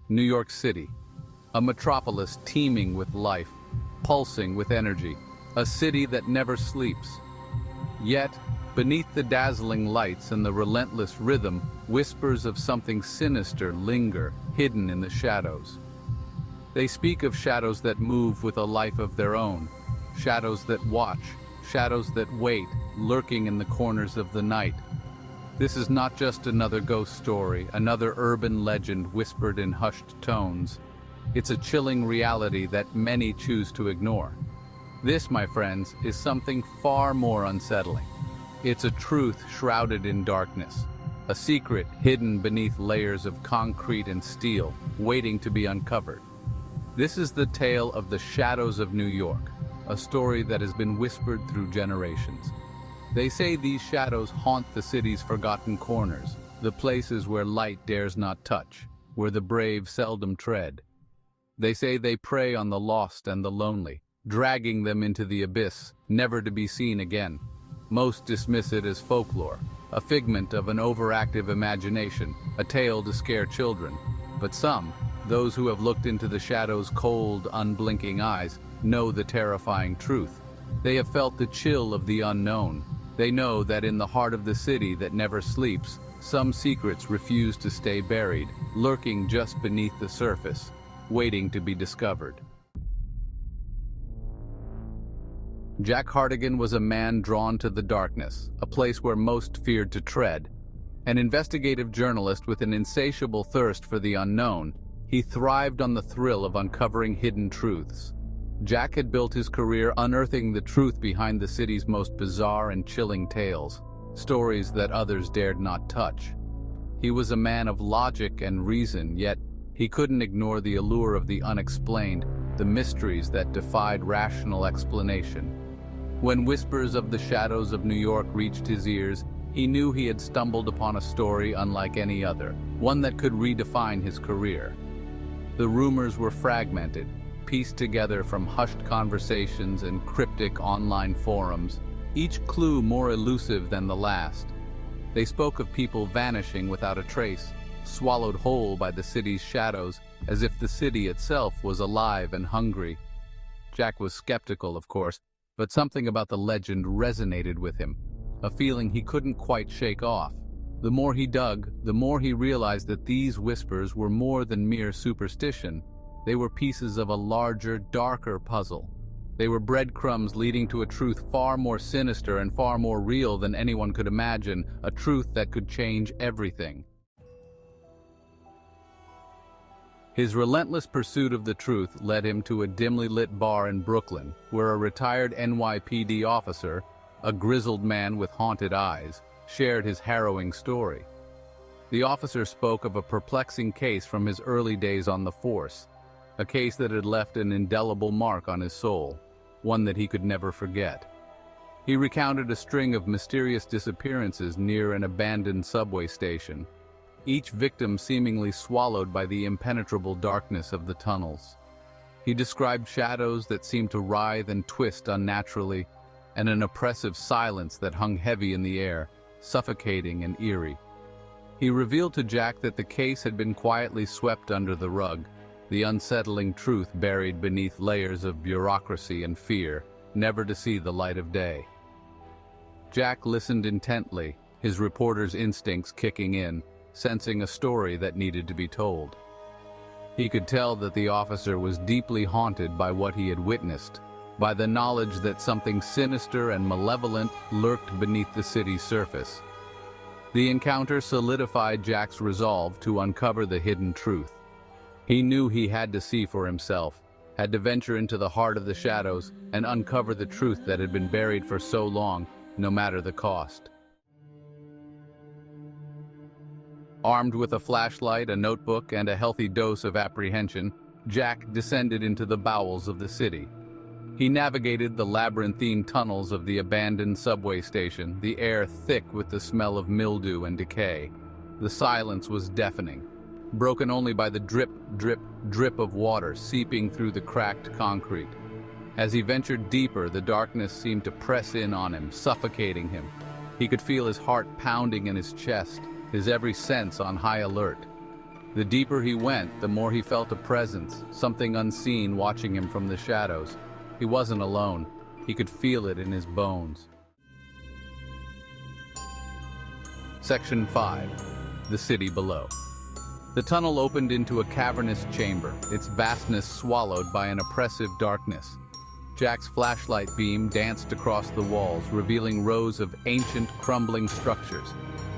New York City, a metropolis teeming with life, pulsing with energy, a city that never sleeps. Yet, beneath the dazzling lights and the relentless rhythm, whispers of something sinister linger, hidden in the shadows. They speak of shadows that move with a life of their own, shadows that watch, shadows that wait, lurking in the corners of the night. This is not just another ghost story, another urban legend whispered in hushed tones. It's a chilling reality that many choose to ignore. This, my friends, is something far more unsettling. It's a truth shrouded in darkness, a secret hidden beneath layers of concrete and steel, waiting to be uncovered. This is the tale of the shadows of New York, a story that has been whispered through generations. They say these shadows haunt the city's forgotten corners, the places where light dares not touch, where the brave seldom tread. They say they prey on the lost and the lonely, dragging them into the abyss, never to be seen again. Most dismiss it as folklore, a figment of an overactive imagination, a tale to scare children. But some, those who have looked into the shadows' cold, unblinking eyes, know the terrifying truth. They have felt the chill of the unknown. They know that in the heart of the city that never sleeps, some secrets refuse to stay buried, lurking just beneath the surface, waiting to be discovered. Jack Hartigan was a man drawn to the darkness, a place where most feared to tread. An investigative journalist with an insatiable thirst for the unknown, he thrived on the thrill of uncovering hidden truths. Jack had built his career unearthing the truth behind the city's most bizarre and chilling tales, stories that others dared not touch. He was a man of logic and reason, yet he couldn't ignore the allure of the unexplained, the mysteries that defied rational explanation. When whispers of the shadows of New York reached his ears, he knew he had stumbled upon a story unlike any other, one that could redefine his career. The rumors were fragmented, pieced together from hushed conversations and cryptic online forums, each clue more elusive than the last. They spoke of people vanishing without a trace, swallowed whole by the city's shadows, as if the city itself was alive and hungry. Jack was skeptical, of course, but something about the legend resonated with him, a feeling he couldn't quite shake off. The more he dug, the more he realized that these whispers were more than mere superstition. They were pieces of a larger, darker puzzle. They were breadcrumbs leading to a truth far more sinister and far more real than anyone could imagine, a truth that could change everything. His relentless pursuit of the truth led him to a dimly lit bar in Brooklyn, where a retired NYPD officer, a grizzled man with haunted eyes, shared his harrowing story. The officer spoke of a perplexing case from his early days on the force, a case that had left an indelible mark on his soul, one that he could never forget. He recounted a string of mysterious disappearances near an abandoned subway station, each victim seemingly swallowed by the impenetrable darkness of the tunnels. He described shadows that seemed to writhe and twist unnaturally, and an oppressive silence that hung heavy in the air, suffocating and eerie. He revealed to Jack that the case had been quietly swept under the rug, the unsettling truth buried beneath layers of bureaucracy and fear, never to see the light of day. Jack listened intently, his reporter's instincts kicking in, sensing a story that needed to be told. He could tell that the officer was deeply haunted by what he had witnessed, by the knowledge that something sinister and malevolent lurked beneath the city's surface. The encounter solidified Jack's resolve to uncover the hidden truth. He knew he had to see for himself, had to venture into the heart of the shadows and uncover the truth that had been buried for so long, no matter the cost. Armed with a flashlight, a notebook, and a healthy dose of apprehension, Jack descended into the bowels of the city. He navigated the labyrinthine tunnels of the abandoned subway station, the air thick with the smell of mildew and decay. The silence was deafening, broken only by the drip, drip, drip of water seeping through the cracked concrete. As he ventured deeper, the darkness seemed to press in on him, suffocating him. He could feel his heart pounding in his chest, his every sense on high alert. The deeper he went, the more he felt a presence, something unseen watching him from the shadows. He wasn't alone. He could feel it in his bones. Section 5. The City Below. The tunnel opened into a cavernous chamber, its vastness swallowed by an oppressive darkness. Jack's flashlight beam danced across the walls, revealing rows of ancient, crumbling structures.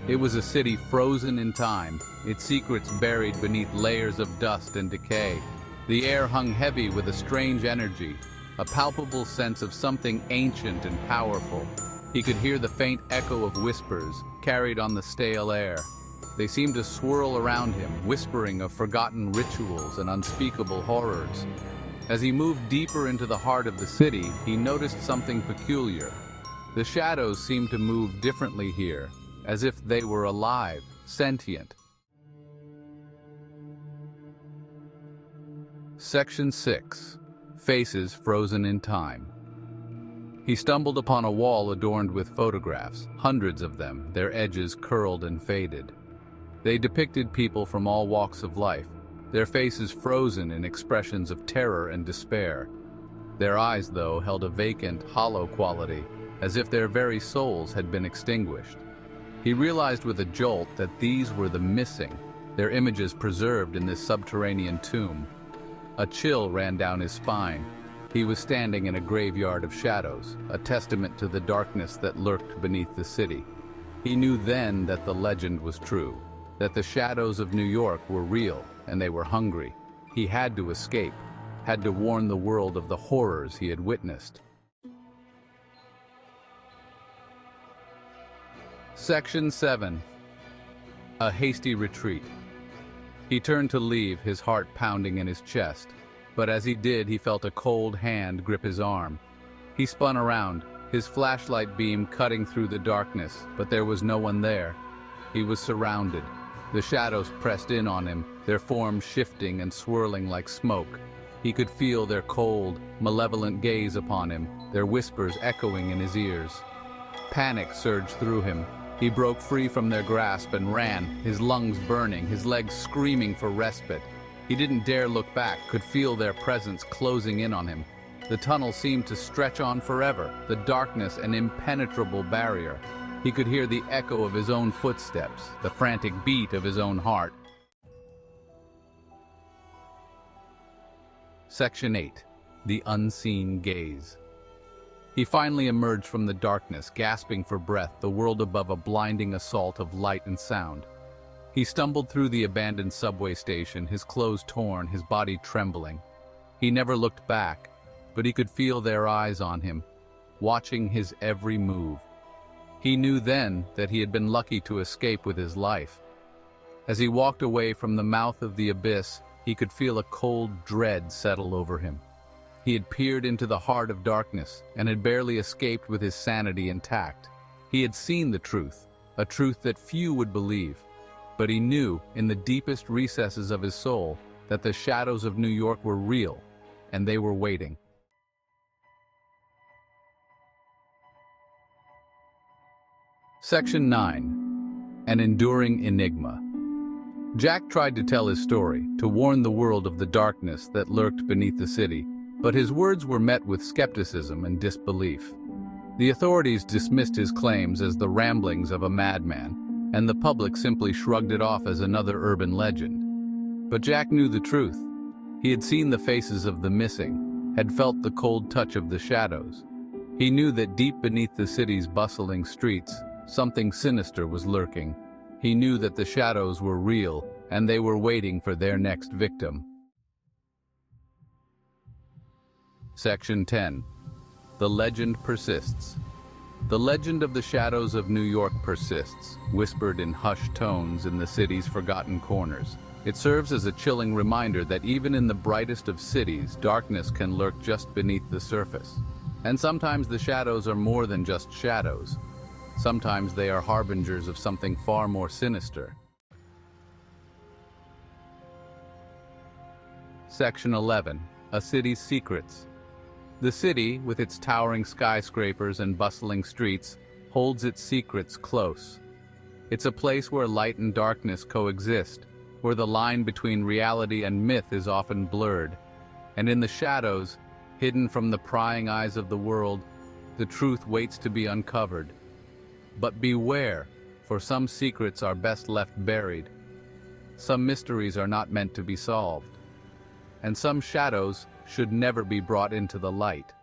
It was a city frozen in time, its secrets buried beneath layers of dust and decay. The air hung heavy with a strange energy, a palpable sense of something ancient and powerful. He could hear the faint echo of whispers, carried on the stale air. They seemed to swirl around him, whispering of forgotten rituals and unspeakable horrors. As he moved deeper into the heart of the city, he noticed something peculiar. The shadows seemed to move differently here, as if they were alive, sentient. Section 6. Faces Frozen in Time. He stumbled upon a wall adorned with photographs, hundreds of them, their edges curled and faded. They depicted people from all walks of life, their faces frozen in expressions of terror and despair. Their eyes, though, held a vacant, hollow quality, as if their very souls had been extinguished. He realized with a jolt that these were the missing, their images preserved in this subterranean tomb. A chill ran down his spine. He was standing in a graveyard of shadows, a testament to the darkness that lurked beneath the city. He knew then that the legend was true, that the shadows of New York were real, and they were hungry. He had to escape, had to warn the world of the horrors he had witnessed. Section 7. A hasty retreat. He turned to leave, his heart pounding in his chest, but as he did, he felt a cold hand grip his arm. He spun around, his flashlight beam cutting through the darkness, but there was no one there. He was surrounded. The shadows pressed in on him, their forms shifting and swirling like smoke. He could feel their cold, malevolent gaze upon him, their whispers echoing in his ears. Panic surged through him. He broke free from their grasp and ran, his lungs burning, his legs screaming for respite. He didn't dare look back, could feel their presence closing in on him. The tunnel seemed to stretch on forever, the darkness an impenetrable barrier. He could hear the echo of his own footsteps, the frantic beat of his own heart. Section 8. The Unseen Gaze. He finally emerged from the darkness, gasping for breath, the world above a blinding assault of light and sound. He stumbled through the abandoned subway station, his clothes torn, his body trembling. He never looked back, but he could feel their eyes on him, watching his every move. He knew then that he had been lucky to escape with his life. As he walked away from the mouth of the abyss, he could feel a cold dread settle over him. He had peered into the heart of darkness and had barely escaped with his sanity intact. He had seen the truth, a truth that few would believe. But he knew, in the deepest recesses of his soul, that the shadows of New York were real, and they were waiting. Section 9. An Enduring Enigma. Jack tried to tell his story, to warn the world of the darkness that lurked beneath the city, but his words were met with skepticism and disbelief. The authorities dismissed his claims as the ramblings of a madman, and the public simply shrugged it off as another urban legend. But Jack knew the truth. He had seen the faces of the missing, had felt the cold touch of the shadows. He knew that deep beneath the city's bustling streets, something sinister was lurking. He knew that the shadows were real, and they were waiting for their next victim. Section 10. The Legend Persists. The legend of the shadows of New York persists, whispered in hushed tones in the city's forgotten corners. It serves as a chilling reminder that even in the brightest of cities, darkness can lurk just beneath the surface. And sometimes the shadows are more than just shadows. Sometimes they are harbingers of something far more sinister. Section 11. A City's Secrets. The city, with its towering skyscrapers and bustling streets, holds its secrets close. It's a place where light and darkness coexist, where the line between reality and myth is often blurred, and in the shadows, hidden from the prying eyes of the world, the truth waits to be uncovered. But beware, for some secrets are best left buried. Some mysteries are not meant to be solved, and some shadows should never be brought into the light.